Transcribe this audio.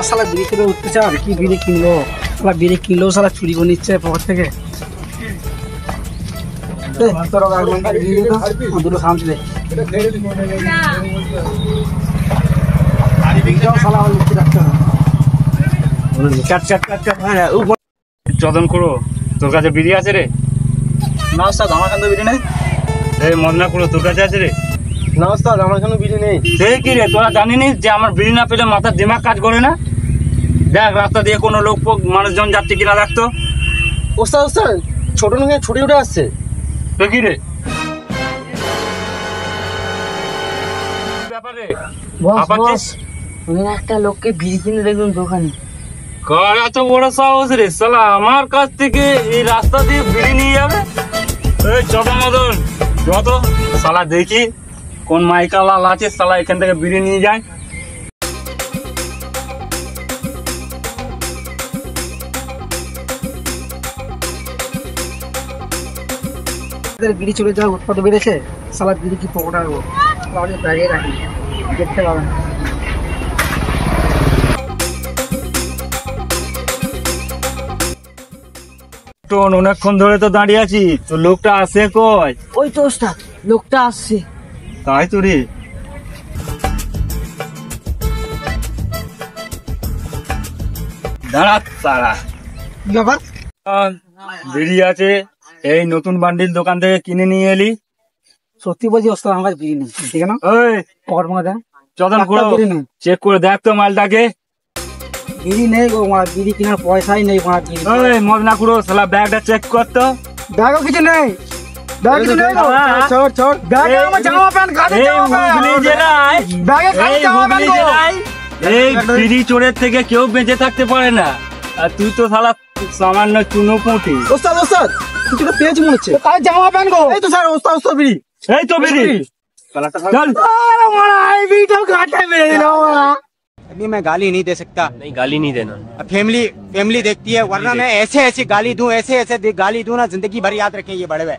শালা বিড়ি খেলে উঠতে চাও কি বিড়ি কিনলো শালা বিড়ি কিনলেও শালা চুরি করে নিচ্ছে পকেট থেকে দুটো খামছি দে চদন করো তোর কাছে বিড়ি আছে রে? না ওস্তাদ আমার কাছে বিড়ি নেই। এই মদনা করো তোর কাছে আছে রে? না ওস্তাদ আমার কাছে বিড়ি নেই। সেই কি রে তোরা জানিনি যে আমার বিড়ি না পেলে মাথার দিমাগ কাজ করে না? দেখ রাস্তা দিয়ে কোনো লোক মানুষজন যাচ্ছে কিনা দেখতো। ওস্তাদ ওস্তাদ ছোট নয় ছুটে উঠে আসছে। তো কি রে ব্যাপারে একটা লোককে বিড়ি কিনে দেখুন দোকানে। কার এত বড় সাহস রে শালা আমার কাছ থেকে এই রাস্তা দিয়ে বিড়ি নিয়ে যাবে? এই চটা মদন যত শালা দেখি কোন মাইকা লাল আছে শালা এখান থেকে বিড়ি নিয়ে যায়। বিড়ি চলে যাওয়ার উৎপাদ বেড়েছে শালা বিড়ি কি পকোটা ব্যাগে রাখি দেখতে পাবেন। অনেকক্ষণ ধরে তো দাঁড়িয়ে আছি তো লোকটা আসে কই? ওই তো ওস্তাদ লোকটা আসছে। তাই তো রে দাঁড়া তারা ব্যাপার বিড়ি আছে এই নতুন বান্ডিল দোকান থেকে কিনে নিয়ে এলি। সত্যি বলছি ওস্তাদ আমার কাছে বিড়ি নেই ঠিক আছে না? ওই পকেট মধ্যে দেন চদন করো বিড়ি নেই চেক করে দেখ তো মালটাকে। বিড়ি নেই গো আমার বিড়ি কেনার পয়সাই নেই আমার বিড়ি ওই মদনা করো শালা ব্যাগটা চেক কর তো। ব্যাগও কিছু নেই ব্যাগ কিছু নেই গো ছোট ছোট ব্যাগে আমার জামা প্যান্ট খালি জামা প্যান্ট ব্যাগে খালি জামা প্যান্ট গো। এই বিড়ি চোরের থেকে কেউ বেঁচে থাকতে পারে না আর তুই তো শালা সামান্য চুনো পুঁটি। ওস্তাদ ওস্তাদ কিছু তো পেয়েছি মনে হচ্ছে কাল জামা প্যান্ট গো। এই তো স্যার ওস্তাদ ওস্তাদ বিড়ি এই তো বিড়ি চল। আরে মারা এই বিড়িটা ঘাটে মেরে দিল মারা। अभी मैं गाली नहीं दे सकता। नहीं गाली नहीं देना। फैमिली फैमिली देखती है वरना मैं ऐसे ऐसे गाली दूं ऐसे ऐसे गाली दूं ना जिंदगी भर याद रखें ये बड़े हुए।